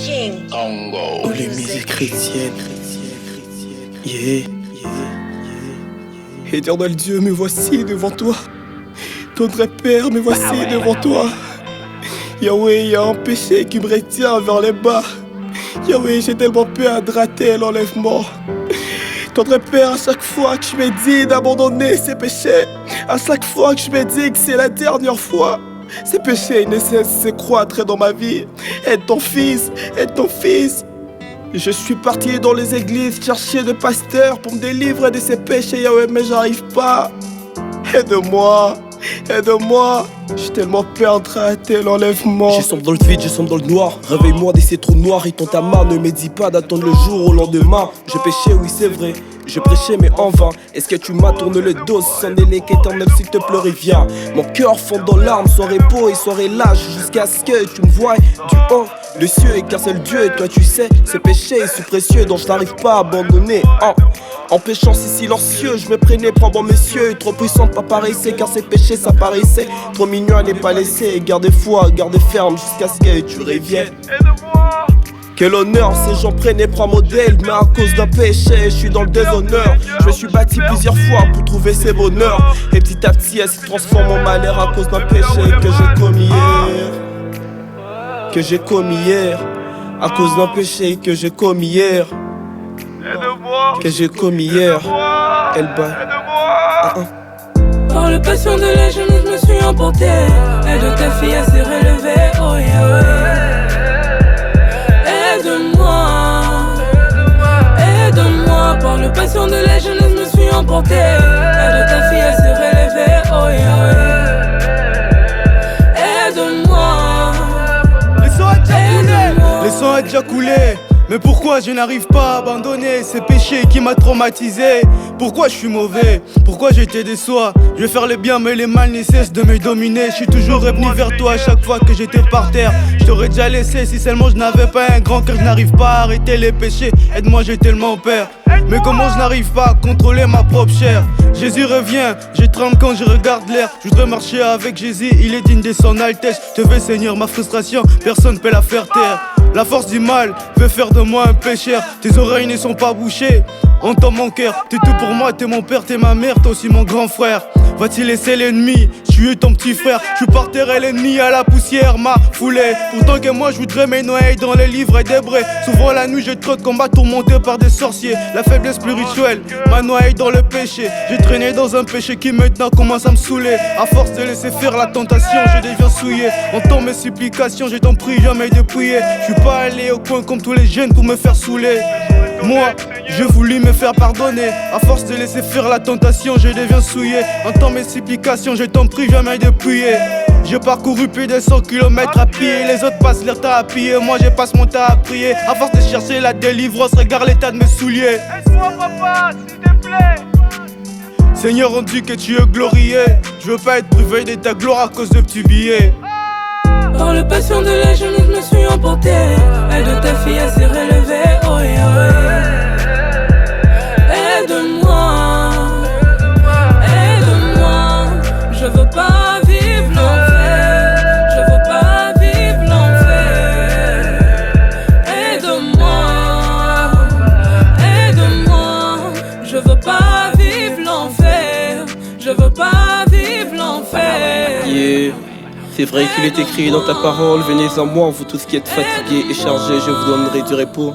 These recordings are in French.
Oh, les musiques chrétiennes. Yeah. Éternel Dieu, me voici devant toi. Ton vrai Père, me voici devant toi. Yahweh, il y a un péché qui me retient vers les bas. Yahweh, j'ai tellement peur à rater l'enlèvement. Tendre Père, à chaque fois que je me dis d'abandonner ces péchés, à chaque fois que je me dis que c'est la dernière fois, ces péchés ne cessent de croître dans ma vie. Aide ton fils, aide ton fils. Je suis parti dans les églises chercher des pasteurs pour me délivrer de ces péchés, Yahweh, mais j'arrive pas. Aide-moi, aide-moi. J'ai tellement peur de rater l'enlèvement. Je sombre dans le vide, je sombre dans le noir. Réveille-moi de ces trous noirs et ton ta main. Ne me dis pas d'attendre le jour au lendemain. Je péchais, oui c'est vrai, je prêchais mais en vain. Est-ce que tu m'as tourné le dos? Sans délai qu'éternel s'il te plaît reviens. Mon cœur fond dans larmes, soirée beau et soirée lâche. Jusqu'à ce que tu me voies du haut le cieux, et car c'est le Dieu. Et toi tu sais, ces péchés sont précieux dont je n'arrive pas à abandonner. En péchant si silencieux, je me prenais pour un bon monsieur. Trop puissant de pas paraître, car ces péchés ça paraissait trop mignon à ne pas laisser. Gardez foi, gardez ferme jusqu'à ce que tu reviennes. Quel honneur, ces gens prenaient pour un modèle, mais à cause d'un péché, je suis dans le déshonneur. Je me suis bâti plusieurs fois pour trouver ces bonheurs, et petit à petit, elle se transforme en malheur à cause d'un péché que j'ai commis hier. Que j'ai commis hier, à cause d'un péché que j'ai commis hier. Que j'ai commis hier. Elle bat. Par le passion de la jeunesse, je me suis emporté. Et de ta fille, elle s'est relevée. Oh yeah. Aide-moi, aide-moi. Par le passion de la jeunesse, je me suis emporté. Et de ta fille, elle s'est relevée. Oh yeah. Aide-moi. Le sang a déjà coulé. Mais pourquoi je n'arrive pas à abandonner ces péchés qui m'a traumatisé? Pourquoi je suis mauvais? Pourquoi j'étais déçois? Je vais faire le bien mais les mal ne cessent de me dominer. Je suis toujours revenu vers toi à chaque fois que j'étais par terre. Je t'aurais déjà laissé si seulement je n'avais pas un grand cœur. Je n'arrive pas à arrêter les péchés. Aide-moi, j'ai tellement peur. Mais comment je n'arrive pas à contrôler ma propre chair? Jésus revient, je tremble quand je regarde l'air. Je voudrais marcher avec Jésus, il est digne de son altesse. Je te veux Seigneur, ma frustration, personne peut la faire taire. La force du mal veut faire de moi un pécheur. Tes oreilles ne sont pas bouchées, entends mon cœur. T'es tout pour moi, t'es mon père, t'es ma mère, t'es aussi mon grand frère. Va-t-il laisser l'ennemi tuer ton petit frère? Je suis par terre et l'ennemi à la poussière m'a foulé. Pourtant que moi je voudrais me noyer dans les livres et des brés. Souvent la nuit j'ai trop de combats tourmentés par des sorciers. La faiblesse spirituelle m'a noyé dans le péché. J'ai traîné dans un péché qui maintenant commence à me saouler. À force de laisser faire la tentation, je deviens souillé. Entends mes supplications, je t'en prie jamais de prier. Je suis pas allé au coin comme tous les jeunes pour me faire saouler. Moi, j'ai voulu me faire pardonner. À force de laisser faire la tentation, je deviens souillé. Entends mes supplications, je t'en prie jamais de prier. J'ai parcouru plus de 100 km à pied. Les autres passent leur temps à piller, moi je passe mon temps à prier. À force de chercher la délivrance, regarde l'état de mes souliers. Aide-moi papa, s'il te plaît. Seigneur, on dit que tu es glorieux. Je veux pas être privé de ta gloire à cause de petits billets. Par le passion de la jeunesse, je me suis emporté. Et de ta fille, elle s'est relevée. Oh yeah. Aide-moi, aide-moi. Je veux pas vivre l'enfer. Je veux pas vivre l'enfer. Aide-moi, aide-moi. Je veux pas vivre l'enfer. Je veux pas vivre l'enfer. Yeah. C'est vrai qu'il est écrit dans ta parole, venez à moi, vous tous qui êtes fatigués et chargés, je vous donnerai du repos.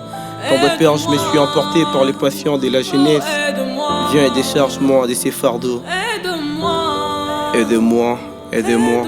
Tendre Père, je me suis emporté par les patients de la jeunesse. Viens et décharge-moi de ces fardeaux. Aide-moi, aide-moi. Aide-moi.